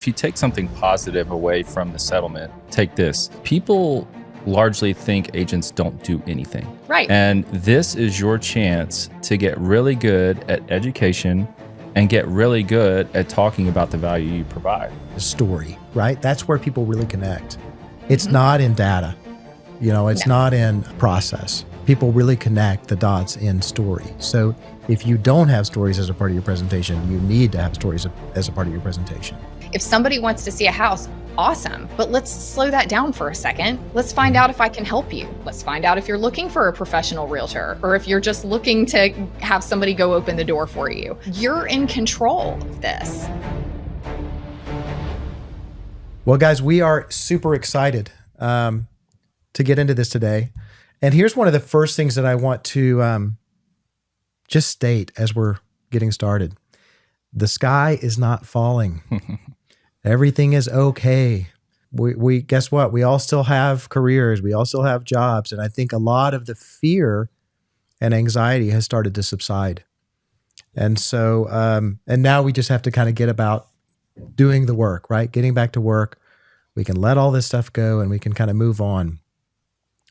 If you take something positive away from the settlement, take this. People largely think agents don't do anything. Right. And this is your chance to get really good at education and get really good at talking about the value you provide. The story, right? That's where people really connect. It's not in data, it's not in process. People really connect the dots in story. So if you don't have stories as a part of your presentation, you need to have stories as a part of your presentation. If somebody wants to see a house, awesome. But let's slow that down for a second. Let's find out if I can help you. Let's find out if you're looking for a professional realtor or if you're just looking to have somebody go open the door for you. You're in control of this. Well, guys, we are super excited to get into this today. And here's one of the first things that I want to just state as we're getting started. The sky is not falling. Everything is okay. We guess what? We all still have careers. We all still have jobs. And I think a lot of the fear and anxiety has started to subside. And so, and now we just have to kind of get about doing the work, right? Getting back to work. We can let all this stuff go and we can kind of move on.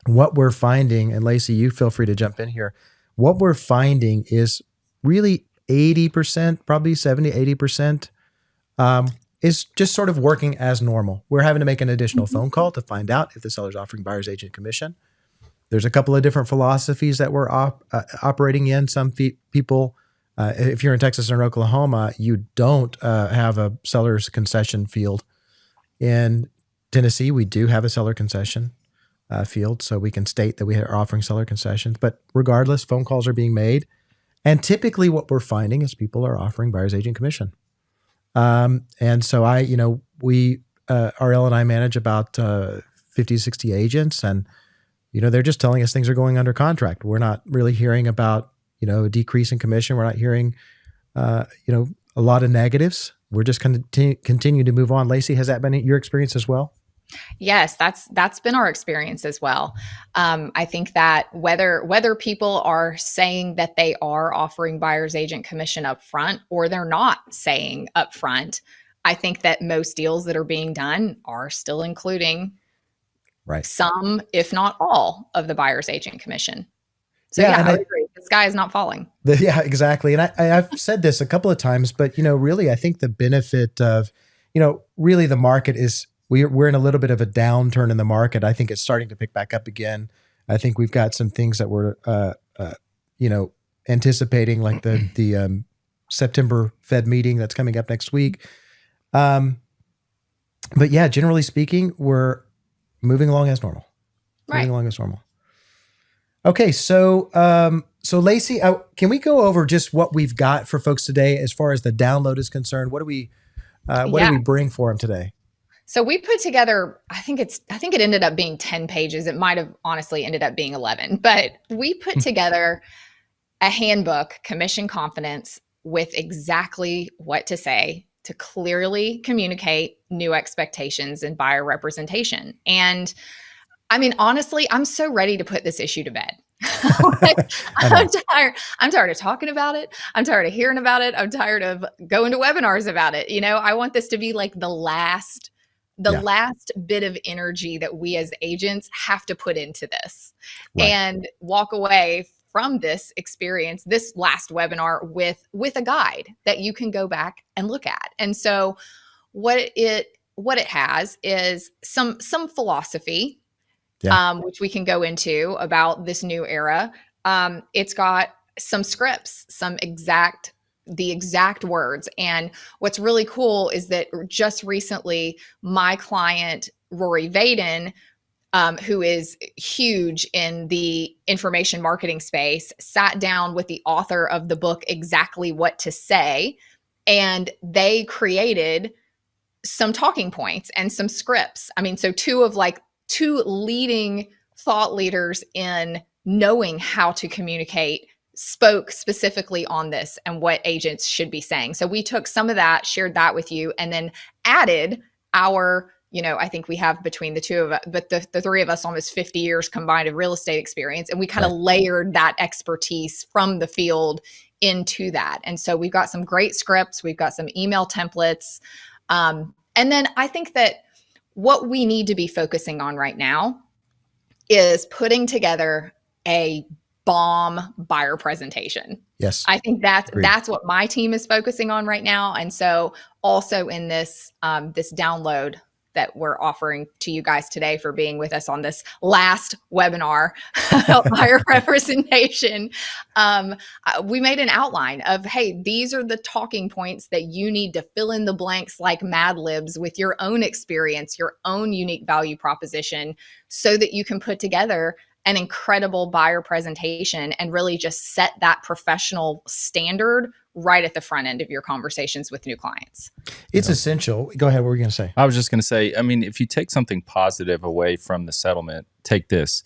What we're finding, and Lacey, you feel free to jump in here. What we're finding is really 80%, probably 70, 80%, is just sort of working as normal. We're having to make an additional phone call to find out if the seller's offering buyer's agent commission. There's a couple of different philosophies that we're operating in. Some people, if you're in Texas or Oklahoma, you don't have a seller's concession field. In Tennessee, we do have a seller concession field, so we can state that we are offering seller concessions. But regardless, phone calls are being made. And typically what we're finding is people are offering buyer's agent commission. And so RL and I manage about 50, 60 agents, and, they're just telling us things are going under contract. We're not really hearing about, a decrease in commission. We're not hearing, a lot of negatives. We're just going to continue to move on. Lacey, has that been your experience as well? Yes, that's been our experience as well. I think that whether people are saying that they are offering buyer's agent commission up front or they're not saying up front, I think that most deals that are being done are still including some, if not all, of the buyer's agent commission. So I would agree. The sky is not falling. Yeah, exactly. And I've said this a couple of times, but really, I think the benefit of, really the market is, we're in a little bit of a downturn in the market. I think it's starting to pick back up again. I think we've got some things that we're, anticipating, like the September Fed meeting that's coming up next week. But yeah, generally speaking, we're moving along as normal. Moving along as normal. Okay, so Lacey, can we go over just what we've got for folks today as far as the download is concerned? What do we bring for them today? So we put together, I think it ended up being 10 pages. It might have honestly ended up being 11, but we put together a handbook, Commission Confidence, with exactly what to say to clearly communicate new expectations and buyer representation. And I mean, honestly, I'm so ready to put this issue to bed. I'm tired. I'm tired of talking about it. I'm tired of hearing about it. I'm tired of going to webinars about it. I want this to be like the last bit of energy that we as agents have to put into this and walk away from this experience, this last webinar with a guide that you can go back and look at. And so what it has is some philosophy, which we can go into about this new era. It's got some scripts, the exact words. And what's really cool is that just recently, my client, Rory Vaden, who is huge in the information marketing space, sat down with the author of the book, Exactly What to Say, and they created some talking points and some scripts. I mean, so two leading thought leaders in knowing how to communicate spoke specifically on this and what agents should be saying. So we took some of that, shared that with you, and then added our, I think we have between the two of us, but the three of us, almost 50 years combined of real estate experience. And we kind of layered that expertise from the field into that. And so we've got some great scripts. We've got some email templates. And then I think that what we need to be focusing on right now is putting together a bomb buyer presentation. Yes. I think that's Agreed. that's what my team is focusing on right now. And so also in this this download that we're offering to you guys today for being with us on this last webinar, buyer representation, we made an outline of, hey, these are the talking points that you need to fill in the blanks like Mad Libs with your own experience, your own unique value proposition, so that you can put together an incredible buyer presentation and really just set that professional standard right at the front end of your conversations with new clients. It's essential. Go ahead. What were you going to say? I was just going to say, I mean, if you take something positive away from the settlement, take this.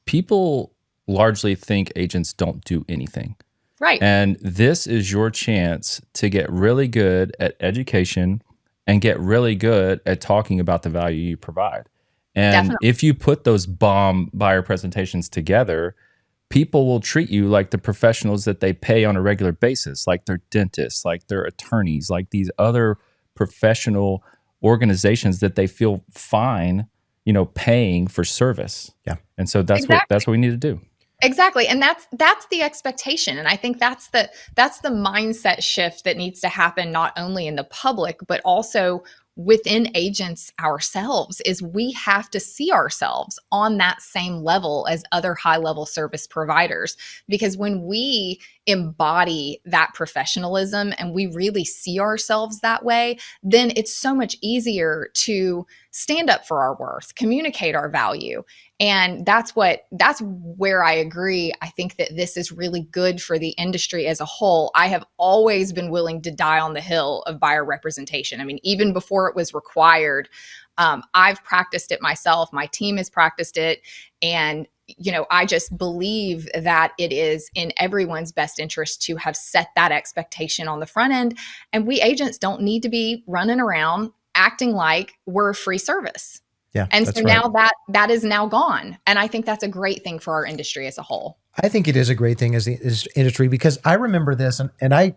People largely think agents don't do anything. Right. And this is your chance to get really good at education and get really good at talking about the value you provide. And Definitely. if you put those bomb buyer presentations together, people will treat you like the professionals that they pay on a regular basis, like their dentists, like their attorneys, like these other professional organizations that they feel fine, paying for service. Yeah. And so that's what we need to do. Exactly. And that's the expectation. And I think that's the mindset shift that needs to happen, not only in the public, but also within agents ourselves. Is we have to see ourselves on that same level as other high level service providers. Because when we embody that professionalism and we really see ourselves that way, then it's so much easier to stand up for our worth, communicate our value. And that's where I agree. I think that this is really good for the industry as a whole. I have always been willing to die on the hill of buyer representation. I mean, even before it was required, I've practiced it myself. My team has practiced it. And I just believe that it is in everyone's best interest to have set that expectation on the front end. And we agents don't need to be running around acting like we're a free service. Yeah. And so now that is now gone. And I think that's a great thing for our industry as a whole. I think it is a great thing as the industry, because I remember this, and I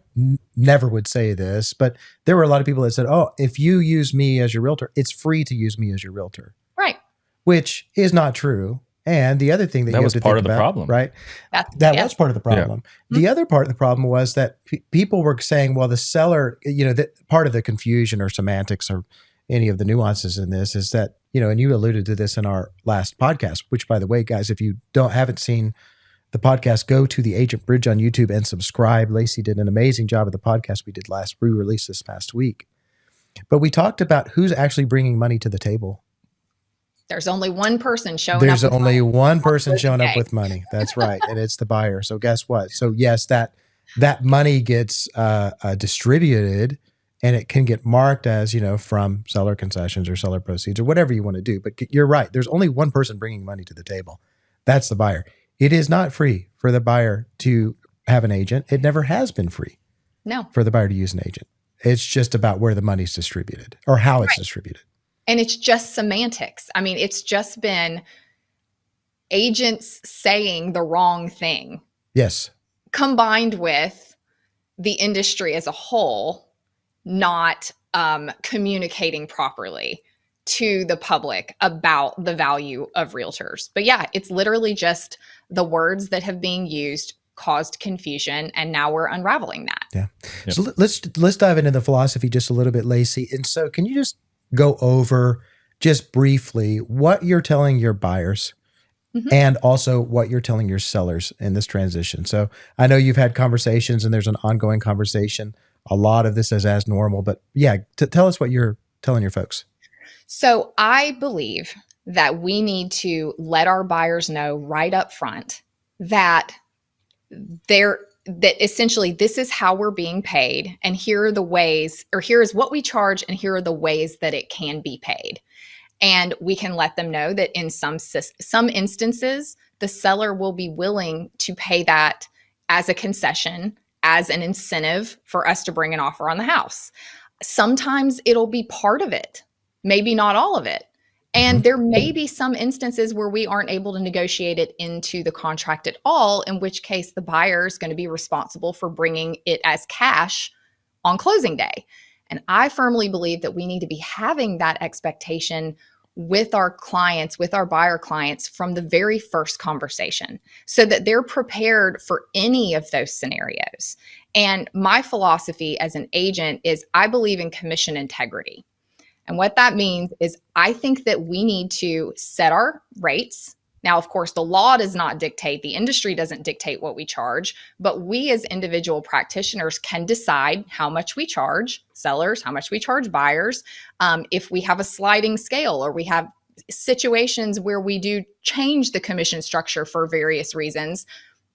never would say this, but there were a lot of people that said, oh, if you use me as your realtor, it's free to use me as your realtor. Right. Which is not true. And the other thing that you have to think about, the problem, right? That was part of the problem. Yeah. The other part of the problem was that people were saying, well, the seller, part of the confusion or semantics or any of the nuances in this is that, and you alluded to this in our last podcast, which, by the way, guys, if you haven't seen the podcast, go to the Agent Bridge on YouTube and subscribe. Lacey did an amazing job of the podcast we released this past week. But we talked about who's actually bringing money to the table. There's only one person showing There's up. only one person showing up with money. That's right. And it's the buyer. So guess what? So yes, that money gets distributed, and it can get marked as, from seller concessions or seller proceeds or whatever you want to do. But you're right. There's only one person bringing money to the table. That's the buyer. It is not free for the buyer to have an agent. It never has been free. No. For the buyer to use an agent. It's just about where the money's distributed or how it's distributed. And it's just semantics. I mean, it's just been agents saying the wrong thing. Yes. Combined with the industry as a whole not communicating properly to the public about the value of realtors. But yeah, it's literally just the words that have been used caused confusion, and now we're unraveling that. Yeah. Yep. So let's dive into the philosophy just a little bit, Lacey. And so can you just go over just briefly what you're telling your buyers and also what you're telling your sellers in this transition? So I know you've had conversations and there's an ongoing conversation. A lot of this is as normal, but yeah, tell us what you're telling your folks. So I believe that we need to let our buyers know right up front that that essentially this is how we're being paid, and here are the ways, or here is what we charge, and here are the ways that it can be paid. And we can let them know that in some instances, the seller will be willing to pay that as a concession, as an incentive for us to bring an offer on the house. Sometimes it'll be part of it, maybe not all of it. And there may be some instances where we aren't able to negotiate it into the contract at all, in which case the buyer is going to be responsible for bringing it as cash on closing day. And I firmly believe that we need to be having that expectation with our clients, with our buyer clients from the very first conversation so that they're prepared for any of those scenarios. And my philosophy as an agent is I believe in commission integrity. And what that means is I think that we need to set our rates. Now, of course, the law does not dictate, the industry doesn't dictate what we charge, but we as individual practitioners can decide how much we charge sellers, how much we charge buyers. If we have a sliding scale or we have situations where we do change the commission structure for various reasons,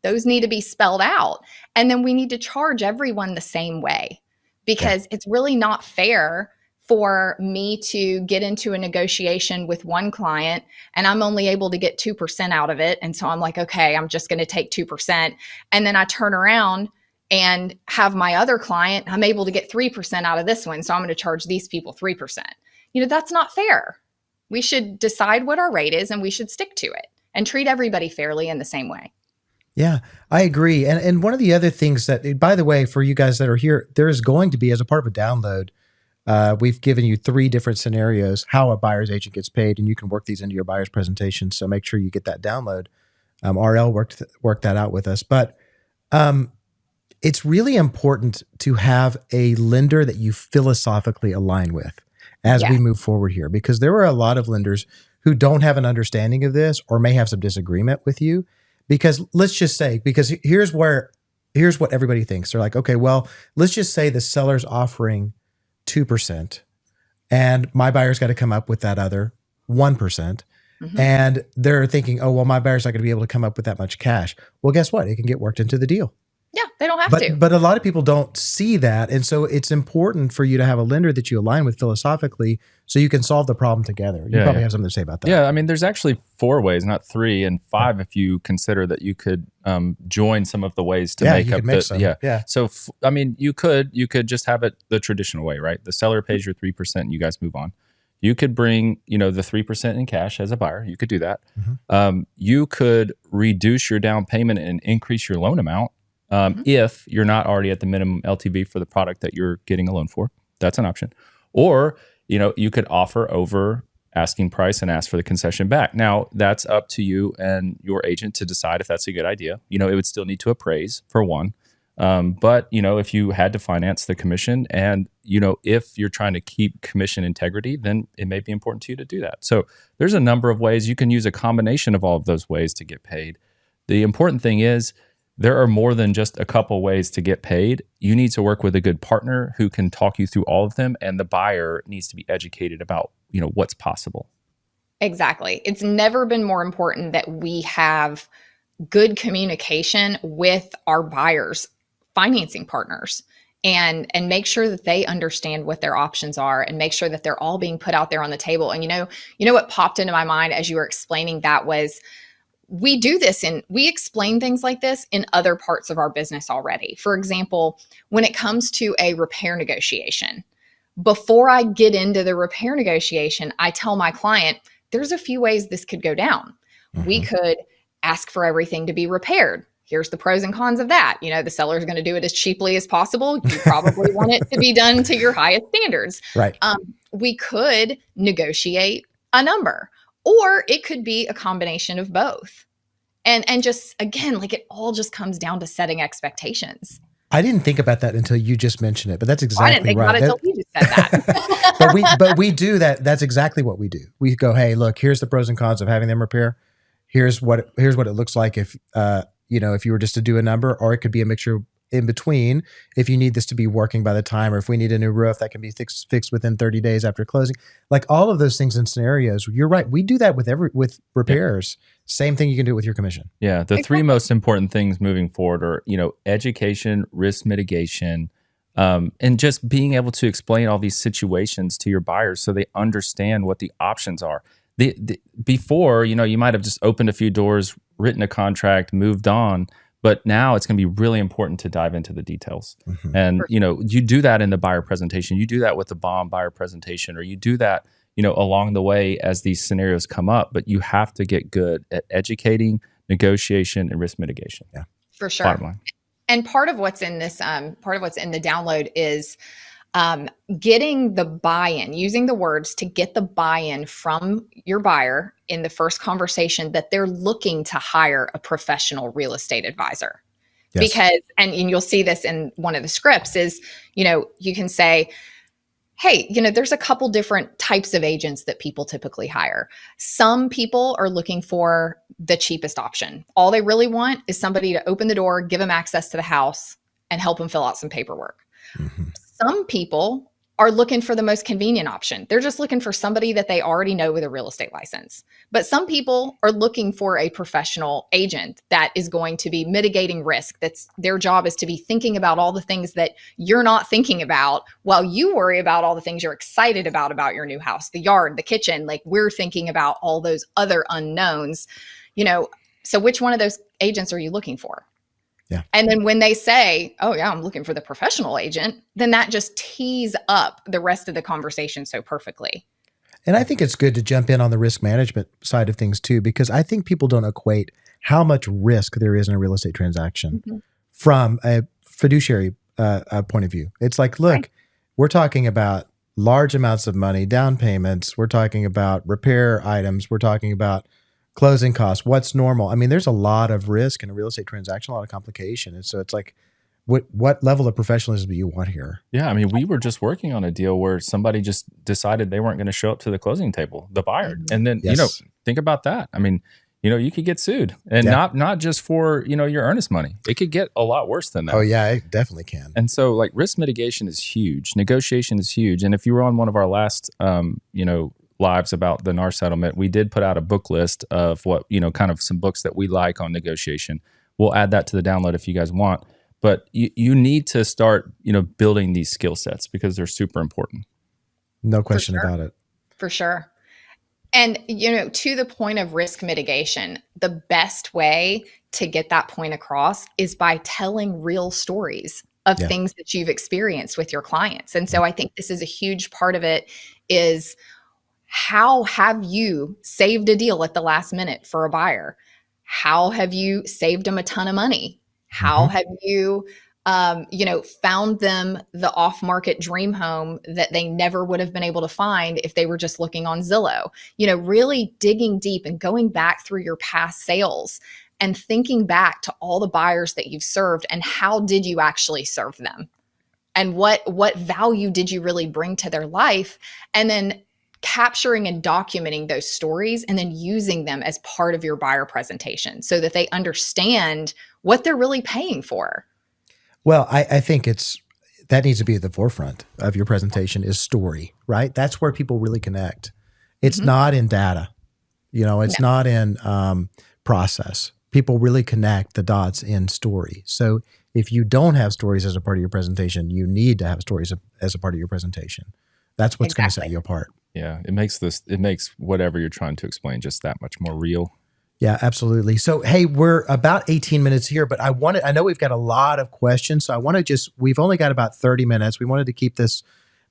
those need to be spelled out. And then we need to charge everyone the same way because it's really not fair for me to get into a negotiation with one client and I'm only able to get 2% out of it. And so I'm like, okay, I'm just going to take 2%. And then I turn around and have my other client, I'm able to get 3% out of this one. So I'm going to charge these people 3%. That's not fair. We should decide what our rate is and we should stick to it and treat everybody fairly in the same way. Yeah, I agree. And one of the other things that, by the way, for you guys that are here, there is going to be, as a part of a download, we've given you 3 different scenarios, how a buyer's agent gets paid, and you can work these into your buyer's presentation. So make sure you get that download. RL worked that out with us. But it's really important to have a lender that you philosophically align with as we move forward here, because there are a lot of lenders who don't have an understanding of this or may have some disagreement with you. Because let's just say, because here's what everybody thinks. They're like, okay, well, let's just say the seller's offering 2% and my buyer's got to come up with that other 1%. Mm-hmm. And they're thinking, oh, well, my buyer's not going to be able to come up with that much cash. Well, guess what? It can get worked into the deal. Yeah, they don't have to. But a lot of people don't see that. And so it's important for you to have a lender that you align with philosophically so you can solve the problem together. You probably have something to say about that. Yeah, I mean, there's actually 4 ways, not 3, and 5 if you consider that you could join some of the ways to make up the. Yeah. So, I mean, you could just have it the traditional way, right? The seller pays your 3% and you guys move on. You could bring, the 3% in cash as a buyer. You could do that. Mm-hmm. You could reduce your down payment and increase your loan amount. If you're not already at the minimum LTV for the product that you're getting a loan for. That's an option. Or, you could offer over asking price and ask for the concession back. Now, that's up to you and your agent to decide if that's a good idea. It would still need to appraise for one. But, if you had to finance the commission and, if you're trying to keep commission integrity, then it may be important to you to do that. So there's a number of ways. You can use a combination of all of those ways to get paid. The important thing is, there are more than just a couple ways to get paid. You need to work with a good partner who can talk you through all of them, and the buyer needs to be educated about, what's possible. Exactly. It's never been more important that we have good communication with our buyers, financing partners, and make sure that they understand what their options are and make sure that they're all being put out there on the table. And what popped into my mind as you were explaining that was, we do this and we explain things like this in other parts of our business already. For example, when it comes to a repair negotiation, before I get into the repair negotiation, I tell my client, there's a few ways this could go down. Mm-hmm. We could ask for everything to be repaired. Here's the pros and cons of that. The seller is going to do it as cheaply as possible. You probably want it to be done to your highest standards. Right. We could negotiate a number. Or it could be a combination of both. And just, again, it all just comes down to setting expectations. I didn't think about that until you just mentioned it, but that's exactly right. I didn't think about it until you just said that. but we do that. That's exactly what we do. We go, hey, look, here's the pros and cons of having them repair. Here's what it looks like if you were just to do a number, or it could be a mixture in between. If you need this to be working by the time, or if we need a new roof that can be fixed within 30 days after closing, all of those things and scenarios. You're right. We do that with repairs. Yeah. Same thing you can do with your commission. Yeah. The 3 most important things moving forward are, education, risk mitigation, and just being able to explain all these situations to your buyers so they understand what the options are. Before, you might have just opened a few doors, written a contract, moved on. But now it's going to be really important to dive into the details. Mm-hmm. And, you do that in the buyer presentation. You do that with the BOM buyer presentation, or you do that, along the way as these scenarios come up. But you have to get good at educating, negotiation, and risk mitigation. Yeah, for sure. Bottom line. And part of what's in this, part of what's in the download is Getting the buy-in, using the words to get the buy-in from your buyer in the first conversation that they're looking to hire a professional real estate advisor. Yes. Because, and you'll see this in one of the scripts is, you can say, hey, there's a couple different types of agents that people typically hire. Some people are looking for the cheapest option. All they really want is somebody to open the door, give them access to the house, and help them fill out some paperwork. Mm-hmm. Some people are looking for the most convenient option. They're just looking for somebody that they already know with a real estate license. But some people are looking for a professional agent that is going to be mitigating risk. That's their job, is to be thinking about all the things that you're not thinking about while you worry about all the things you're excited about your new house, the yard, the kitchen. Like, we're thinking about all those other unknowns, So which one of those agents are you looking for? Yeah. And then when they say, oh yeah, I'm looking for the professional agent, then that just tees up the rest of the conversation so perfectly. And I think it's good to jump in on the risk management side of things too, because I think people don't equate how much risk there is in a real estate transaction from a fiduciary point of view. It's like, look, we're talking about large amounts of money, down payments. We're talking about repair items. We're talking about closing costs. What's normal? I mean, there's a lot of risk in a real estate transaction, a lot of complication. And so it's like, what level of professionalism do you want here? Yeah, I mean, we were just working on a deal where somebody just decided they weren't going to show up to the closing table, the buyer. And then, Yes. think about that. I mean, you could get sued, and not just for, your earnest money. It could get a lot worse than that. Oh yeah, it definitely can. And so, like, risk mitigation is huge. Negotiation is huge. And if you were on one of our last, lives about the NAR settlement, we did put out a book list of what, kind of some books that we like on negotiation. We'll add that to the download if you guys want. But you need to start, building these skill sets because they're super important. No question about it. For sure. And, to the point of risk mitigation, the best way to get that point across is by telling real stories of things that you've experienced with your clients. And so I think this is a huge part of it is, how have you saved a deal at the last minute for a buyer? How have you saved them a ton of money? How have you, found them the off-market dream home that they never would have been able to find if they were just looking on Zillow? Really digging deep and going back through your past sales and thinking back to all the buyers that you've served and how did you actually serve them? And what value did you really bring to their life? And then capturing and documenting those stories and then using them as part of your buyer presentation so that they understand what they're really paying for. Well, I think that needs to be at the forefront of your presentation is story, right? That's where people really connect. It's not in data, it's not in process. People really connect the dots in story. So if you don't have stories as a part of your presentation, you need to have stories as a part of your presentation. That's what's going to set you apart. Yeah, it makes whatever you're trying to explain just that much more real. Yeah, absolutely. So, hey, we're about 18 minutes here, but I know we've got a lot of questions. So we've only got about 30 minutes. We wanted to keep this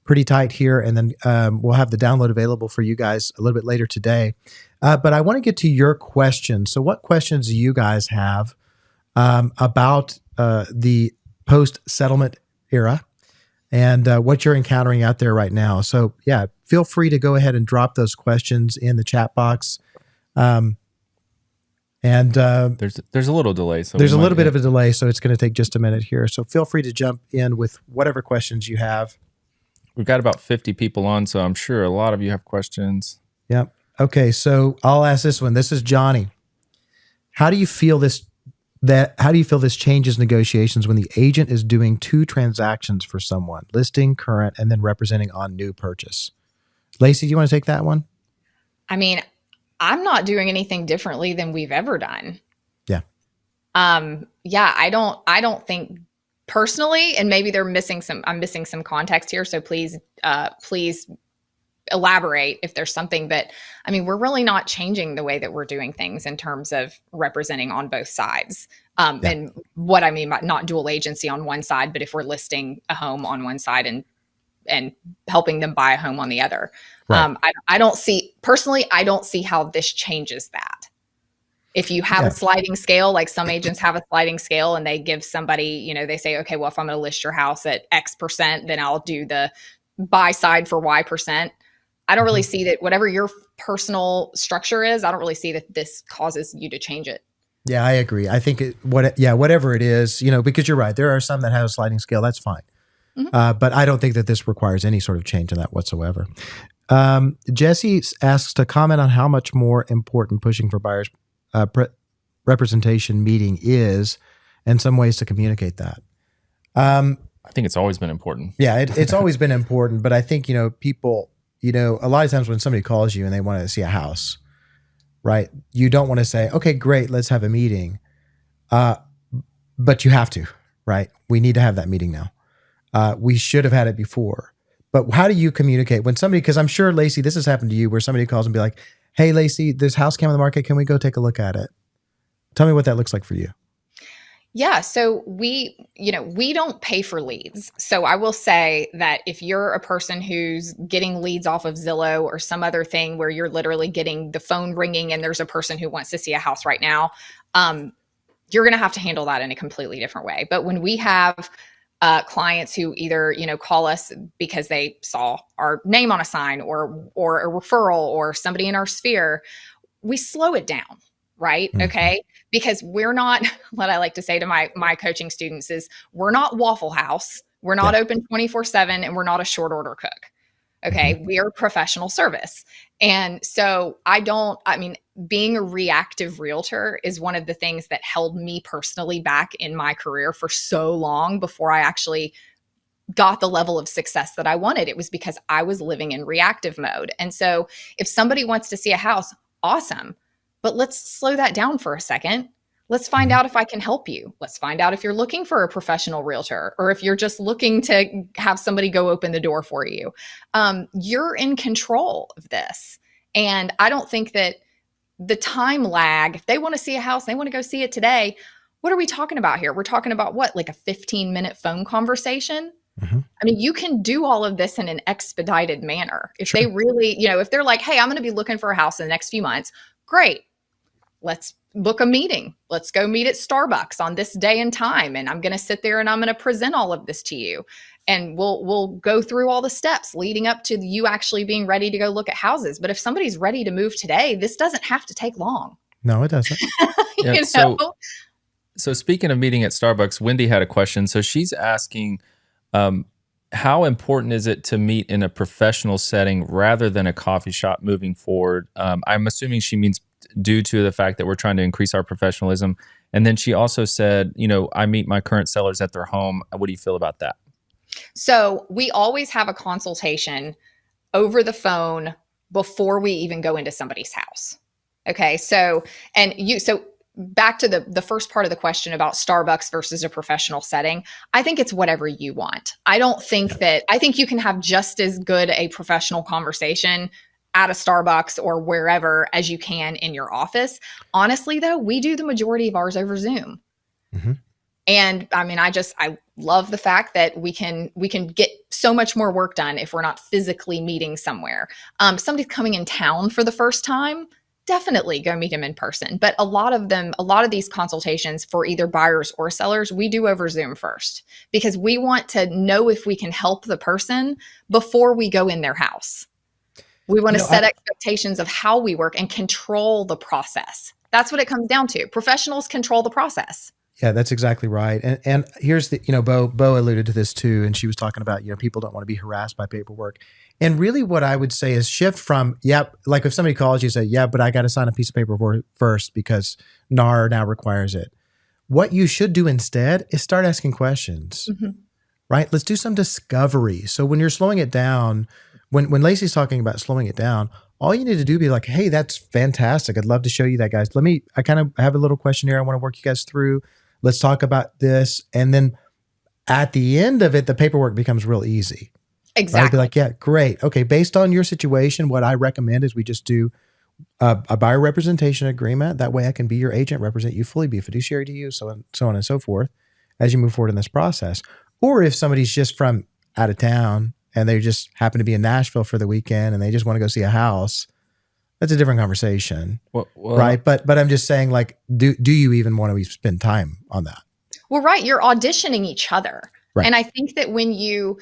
pretty tight here, and then we'll have the download available for you guys a little bit later today. But I want to get to your questions. So what questions do you guys have about the post-settlement era and what you're encountering out there right now? So yeah, feel free to go ahead and drop those questions in the chat box. And there's a little delay. So there's a little bit of a delay, so it's going to take just a minute here. So feel free to jump in with whatever questions you have. We've got about 50 people on, so I'm sure a lot of you have questions. Yep. Okay, so I'll ask this one. This is Johnny. How do you feel this changes negotiations when the agent is doing 2 transactions for someone, listing, current, and then representing on new purchase? Lacey, do you want to take that one? I mean, I'm not doing anything differently than we've ever done. Yeah. I don't think personally, and maybe I'm missing some context here. So please elaborate if there's something, but I mean, we're really not changing the way that we're doing things in terms of representing on both sides. And what I mean by not dual agency on one side, but if we're listing a home on one side and helping them buy a home on the other. Right. I don't see how this changes that. If you have a sliding scale, like some agents have a sliding scale and they give somebody, they say, okay, well, if I'm going to list your house at X%, then I'll do the buy side for Y%. I don't really see that whatever your personal structure is, I don't really see that this causes you to change it. Yeah, I agree. I think whatever it is, because you're right. There are some that have a sliding scale. That's fine. But I don't think that this requires any sort of change in that whatsoever. Jesse asks to comment on how much more important pushing for buyers representation meeting is, and some ways to communicate that. I think it's always been important. Yeah, it's always been important. But I think, people, a lot of times when somebody calls you and they want to see a house, right? You don't want to say, okay, great, let's have a meeting. But you have to, right? We need to have that meeting now. We should have had it before. But how do you communicate when somebody, because I'm sure, Lacey, this has happened to you where somebody calls and be like, hey, Lacey, this house came on the market. Can we go take a look at it? Tell me what that looks like for you. Yeah. So we don't pay for leads. So I will say that if you're a person who's getting leads off of Zillow or some other thing where you're literally getting the phone ringing and there's a person who wants to see a house right now, you're going to have to handle that in a completely different way. But when we have clients who either, call us because they saw our name on a sign or a referral or somebody in our sphere, we slow it down, right? Mm-hmm. Okay. Because we're not, what I like to say to my coaching students is, we're not Waffle House. We're not open 24/7 and we're not a short order cook. Okay. Mm-hmm. We are professional service. And so being a reactive realtor is one of the things that held me personally back in my career for so long before I actually got the level of success that I wanted. It was because I was living in reactive mode. And so if somebody wants to see a house, awesome. But let's slow that down for a second. Let's find out if I can help you. Let's find out if you're looking for a professional realtor or if you're just looking to have somebody go open the door for you. You're in control of this. And I don't think that the time lag, if they want to see a house, they want to go see it today. What are we talking about here? We're talking about what, like a 15-minute phone conversation? Mm-hmm. I mean, you can do all of this in an expedited manner. If they really, if they're like, hey, I'm going to be looking for a house in the next few months, great. Let's book a meeting. Let's go meet at Starbucks on this day and time. And I'm going to sit there and I'm going to present all of this to you. And we'll go through all the steps leading up to you actually being ready to go look at houses. But if somebody's ready to move today, this doesn't have to take long. No, it doesn't. Yeah, so speaking of meeting at Starbucks, Wendy had a question. So she's asking, how important is it to meet in a professional setting rather than a coffee shop moving forward? I'm assuming she means due to the fact that we're trying to increase our professionalism. And then she also said, I meet my current sellers at their home. What do you feel about that? So we always have a consultation over the phone before we even go into somebody's house. Okay. So back to the first part of the question about Starbucks versus a professional setting, I think it's whatever you want. I think you can have just as good a professional conversation at a Starbucks or wherever as you can in your office. Honestly, though, we do the majority of ours over Zoom. Mm-hmm. And I love the fact that we can get so much more work done if we're not physically meeting somewhere. Somebody's coming in town for the first time, definitely go meet them in person. But a lot of these consultations for either buyers or sellers, we do over Zoom first because we want to know if we can help the person before we go in their house. We want to set expectations of how we work and control the process. That's what it comes down to. Professionals control the process. Yeah, that's exactly right. And here's the, Bo alluded to this too. And she was talking about, people don't want to be harassed by paperwork. And really what I would say is shift from, like if somebody calls you, say, but I got to sign a piece of paper first because NAR now requires it. What you should do instead is start asking questions, right? Let's do some discovery. So when you're slowing it down, when Lacey's talking about slowing it down, all you need to do is be like, hey, that's fantastic. I'd love to show you that, guys. I kind of have a little questionnaire I want to work you guys through. Let's talk about this. And then at the end of it, the paperwork becomes real easy. Exactly. Right? Be like, yeah, great. Okay. Based on your situation, what I recommend is we just do a buyer representation agreement. That way I can be your agent, represent you fully, be a fiduciary to you, so on and so forth as you move forward in this process. Or if somebody's just from out of town and they just happen to be in Nashville for the weekend and they just want to go see a house, That's a different conversation, Well, right? But I'm just saying, like, do you even want to spend time on that? Well, right. You're auditioning each other. Right. And I think that when you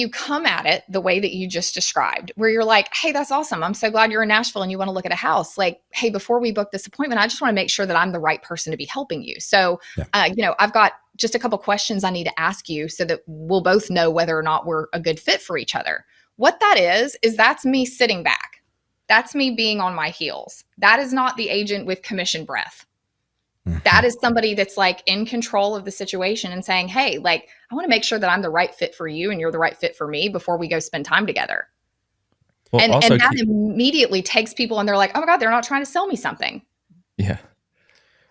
come at it the way that you just described, where you're like, hey, that's awesome. I'm so glad you're in Nashville and you want to look at a house. Like, hey, before we book this appointment, I just want to make sure that I'm the right person to be helping you. So, I've got just a couple questions I need to ask you so that we'll both know whether or not we're a good fit for each other. What that is that's me sitting back. That's me being on my heels. That is not the agent with commission breath. That is somebody that's like in control of the situation and saying, hey, like, I want to make sure that I'm the right fit for you and you're the right fit for me before we go spend time together. Well, and that immediately takes people and they're like, oh my God, they're not trying to sell me something. Yeah.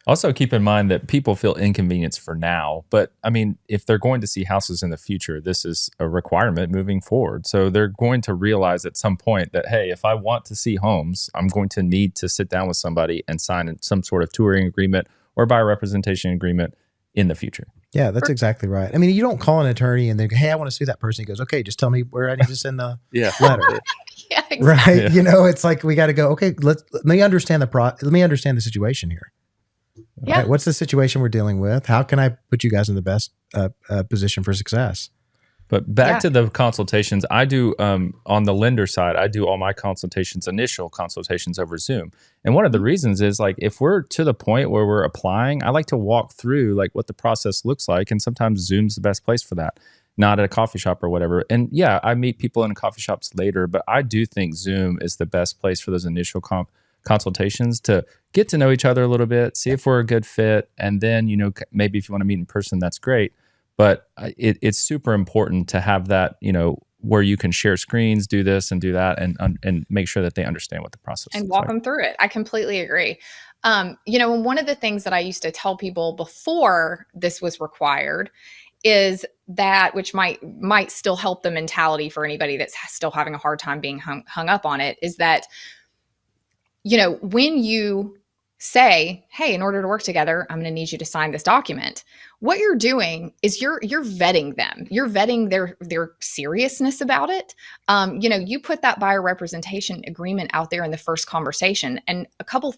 Also keep in mind that people feel inconvenienced for now, but I mean, if they're going to see houses in the future, this is a requirement moving forward. So they're going to realize at some point that, hey, if I want to see homes, I'm going to need to sit down with somebody and sign some sort of touring agreement or buyer representation agreement in the future. Yeah, that's exactly right. I mean, you don't call an attorney and they go, hey, I want to sue that person. He goes, okay, just tell me where I need to send the letter. Yeah, exactly. Right. Yeah. It's like, we got to go, okay, let me understand let me understand the situation here. Yeah. Right? What's the situation we're dealing with? How can I put you guys in the best position for success? But back to the consultations, I do on the lender side, I do all my initial consultations over Zoom. And one of the reasons is, like, if we're to the point where we're applying, I like to walk through like what the process looks like. And sometimes Zoom's the best place for that, not at a coffee shop or whatever. And yeah, I meet people in coffee shops later, but I do think Zoom is the best place for those initial consultations to get to know each other a little bit, see if we're a good fit. And then, maybe if you want to meet in person, that's great. But it's super important to have that, where you can share screens, do this and do that, and make sure that they understand what the process is. And walk them through it. I completely agree. And one of the things that I used to tell people before this was required is that, which might still help the mentality for anybody that's still having a hard time being hung up on it, is that, when you say, hey, in order to work together, I'm going to need you to sign this document. What you're doing is you're vetting them. You're vetting their seriousness about it. You put that buyer representation agreement out there in the first conversation, and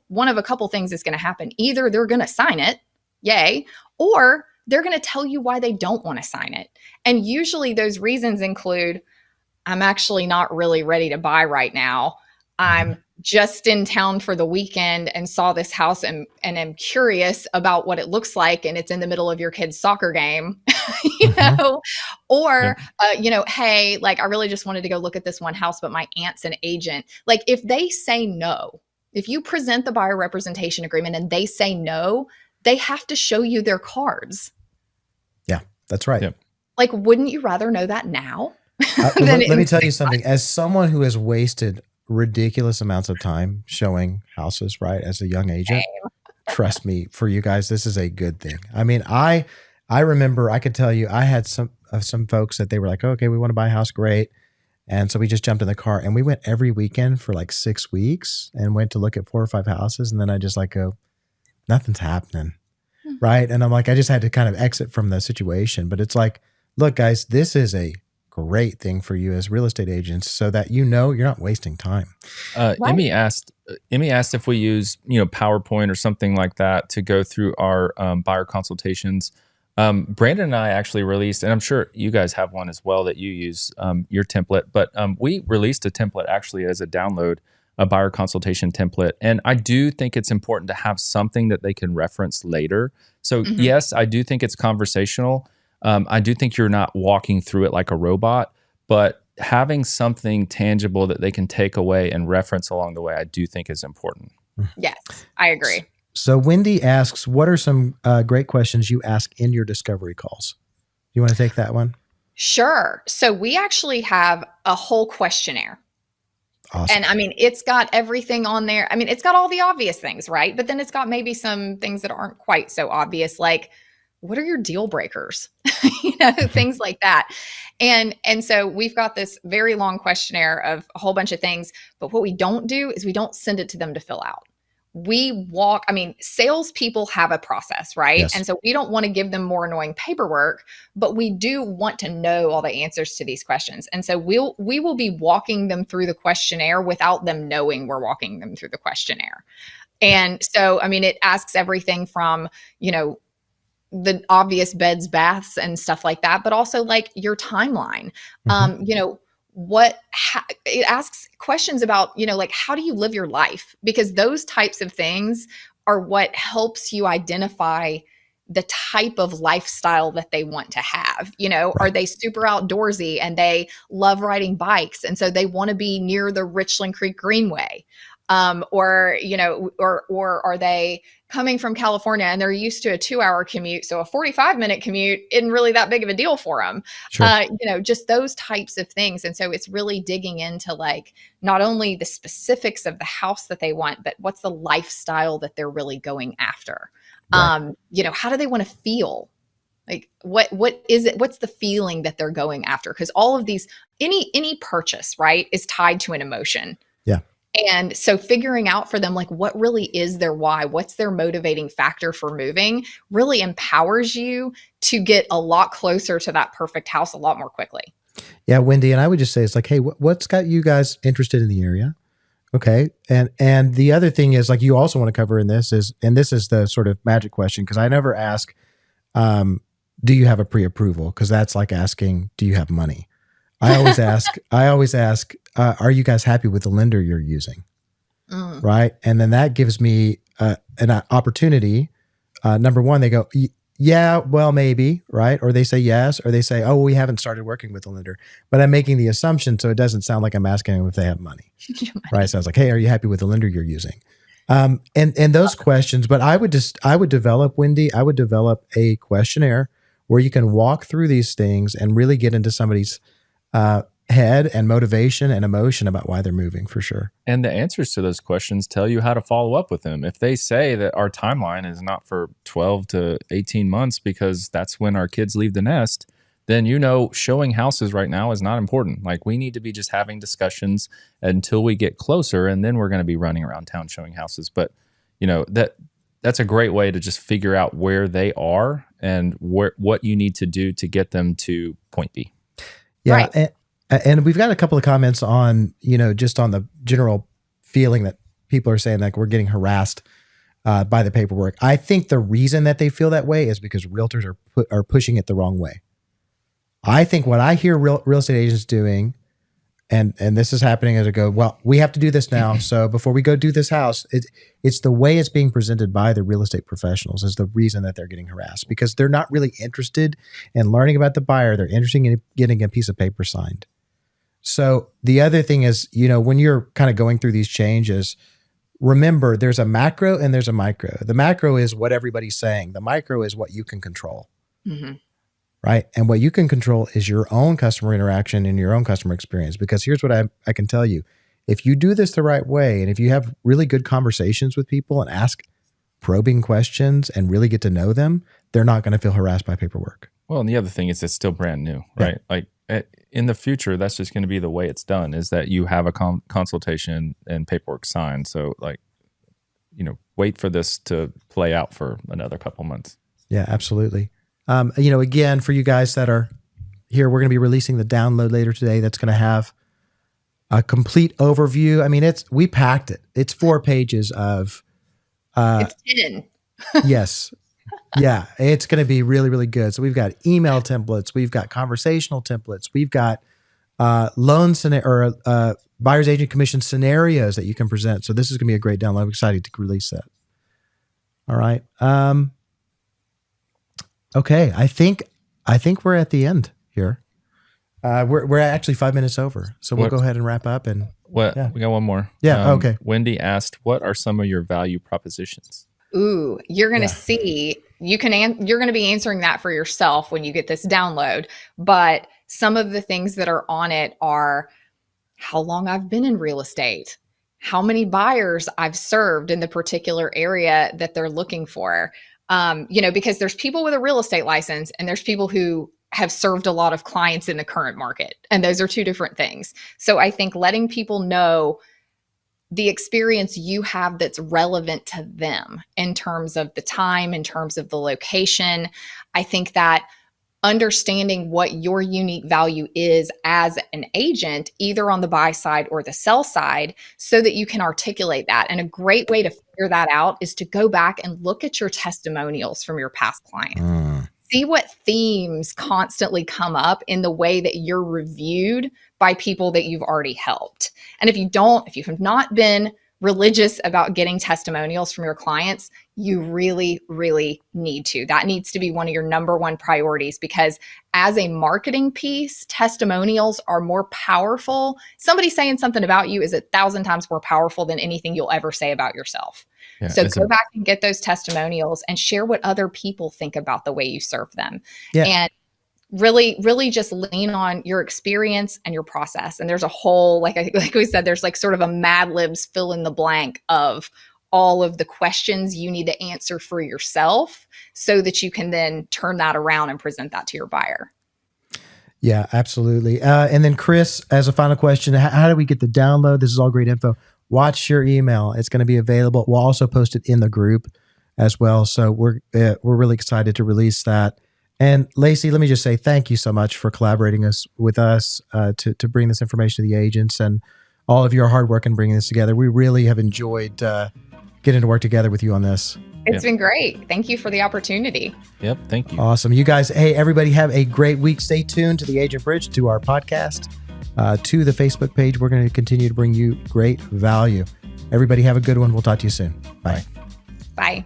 one of a couple things is going to happen. Either they're going to sign it, yay, or they're going to tell you why they don't want to sign it. And usually those reasons include, I'm actually not really ready to buy right now. I'm just in town for the weekend and saw this house and am curious about what it looks like, and it's in the middle of your kid's soccer game, or, hey, like, I really just wanted to go look at this one house, but my aunt's an agent. Like, if they say no, if you present the buyer representation agreement and they say no, they have to show you their cards. Yeah, that's right. Yep. Like, wouldn't you rather know that now? Let me tell you something. As someone who has wasted ridiculous amounts of time showing houses, right, as a young agent, trust me, for you guys, this is a good thing. I mean, I remember, I could tell you, I had some folks that they were like, okay, we want to buy a house, great. And so we just jumped in the car and we went every weekend for like 6 weeks and went to look at 4 or 5 houses. And then I just like go, nothing's happening. Right. And I'm like, I just had to kind of exit from the situation. But it's like, look, guys, this is a great thing for you as real estate agents, so that you're not wasting time. Emmy asked if we use PowerPoint or something like that to go through our buyer consultations. Brandon and I actually released, and I'm sure you guys have one as well that you use, your template, but we released a template actually as a download, a buyer consultation template. And I do think it's important to have something that they can reference later. So yes, I do think it's conversational. I do think you're not walking through it like a robot, but having something tangible that they can take away and reference along the way, I do think is important. Yes, I agree. So Wendy asks, what are some great questions you ask in your discovery calls? You want to take that one? Sure. So we actually have a whole questionnaire. Awesome. And I mean, it's got everything on there. I mean, it's got all the obvious things, right? But then it's got maybe some things that aren't quite so obvious, like, what are your deal breakers? Things like that. And so we've got this very long questionnaire of a whole bunch of things, but what we don't do is we don't send it to them to fill out. salespeople have a process, right? Yes. And so we don't want to give them more annoying paperwork, but we do want to know all the answers to these questions. And so we will be walking them through the questionnaire without them knowing we're walking them through the questionnaire. And so, it asks everything from, the obvious beds, baths, and stuff like that, but also like your timeline. It asks questions about, like, how do you live your life? Because those types of things are what helps you identify the type of lifestyle that they want to have. Are they super outdoorsy and they love riding bikes, and so they want to be near the Richland Creek Greenway? Or are they coming from California and they're used to a 2-hour commute, so a 45-minute commute isn't really that big of a deal for them? Sure. Just those types of things. And so it's really digging into like not only the specifics of the house that they want, but what's the lifestyle that they're really going after. Right. How do they want to feel? Like what is it? What's the feeling that they're going after? Because all of these, any purchase, right, is tied to an emotion. Yeah. And so figuring out for them, like, what really is their why, what's their motivating factor for moving, really empowers you to get a lot closer to that perfect house a lot more quickly. Yeah, Wendy, and I would just say, it's like, hey, what's got you guys interested in the area? Okay. And the other thing is, like, you also want to cover in this is, and this is the sort of magic question, because I never ask, do you have a pre-approval? Because that's like asking, do you have money? I always ask, are you guys happy with the lender you're using? Right. And then that gives me an opportunity. Number one, they go, yeah, well, maybe, right? Or they say yes, or they say, oh, we haven't started working with the lender, but I'm making the assumption so it doesn't sound like I'm asking them if they have money. Right. So I was like, hey, are you happy with the lender you're using? And those questions, but I would develop, Wendy, I would develop a questionnaire where you can walk through these things and really get into somebody's head and motivation and emotion about why they're moving, for sure. And the answers to those questions tell you how to follow up with them. If they say that our timeline is not for 12 to 18 months because that's when our kids leave the nest, then showing houses right now is not important. Like, we need to be just having discussions until we get closer, and then we're going to be running around town showing houses. But that's a great way to just figure out where they are and what you need to do to get them to point B. Yeah. Right. And we've got a couple of comments on, just on the general feeling that people are saying like we're getting harassed by the paperwork. I think the reason that they feel that way is because realtors are pushing it the wrong way. I think what I hear real estate agents doing, and this is happening as I go, well, we have to do this now. So before we go do this house, it's the way it's being presented by the real estate professionals is the reason that they're getting harassed, because they're not really interested in learning about the buyer. They're interested in getting a piece of paper signed. So the other thing is, when you're kind of going through these changes, remember there's a macro and there's a micro. The macro is what everybody's saying. The micro is what you can control. Mm-hmm. Right. And what you can control is your own customer interaction and your own customer experience. Because here's what I can tell you. If you do this the right way, and if you have really good conversations with people and ask probing questions and really get to know them, they're not going to feel harassed by paperwork. Well, and the other thing is it's still brand new, right? Yeah. Like in the future, that's just going to be the way it's done, is that you have a consultation and paperwork signed. So wait for this to play out for another couple months. Yeah, absolutely. Again, for you guys that are here, we're going to be releasing the download later today. That's going to have a complete overview. We packed it. It's 4 pages of. It's 10. Yes. Yeah. It's going to be really, really good. So we've got email templates. We've got conversational templates. We've got loan scenario or buyer's agent commission scenarios that you can present. So this is going to be a great download. I'm excited to release that. All right. Okay, I think we're at the end here. We're actually 5 minutes over, so we'll go ahead and wrap up. And we got one more. Yeah. Okay. Wendy asked, "What are some of your value propositions?" Ooh, you're going to see. You're going to be answering that for yourself when you get this download. But some of the things that are on it are how long I've been in real estate, how many buyers I've served in the particular area that they're looking for. Because there's people with a real estate license and there's people who have served a lot of clients in the current market. And those are 2 different things. So I think letting people know the experience you have that's relevant to them in terms of the time, in terms of the location. I think that understanding what your unique value is as an agent, either on the buy side or the sell side, so that you can articulate that. And a great way to figure that out is to go back and look at your testimonials from your past clients. See what themes constantly come up in the way that you're reviewed by people that you've already helped. And if you have not been religious about getting testimonials from your clients, you really, really need to. That needs to be one of your number one priorities, because as a marketing piece, testimonials are more powerful. Somebody saying something about you is 1,000 times more powerful than anything you'll ever say about yourself. Yeah, so go back and get those testimonials and share what other people think about the way you serve them. Yeah. And really, really just lean on your experience and your process. And there's a whole, like we said, there's like sort of a Mad Libs fill in the blank of all of the questions you need to answer for yourself so that you can then turn that around and present that to your buyer. Yeah, absolutely. And then Chris, as a final question, how do we get the download? This is all great info. Watch your email. It's going to be available. We'll also post it in the group as well. So we're really excited to release that. And Lacey, let me just say thank you so much for collaborating with us to bring this information to the agents, and all of your hard work in bringing this together. We really have enjoyed getting to work together with you on this. It's been great. Thank you for the opportunity. Yep. Thank you. Awesome. You guys, hey, everybody have a great week. Stay tuned to the Agent Bridge, to our podcast, to the Facebook page. We're going to continue to bring you great value. Everybody have a good one. We'll talk to you soon. Bye. Bye.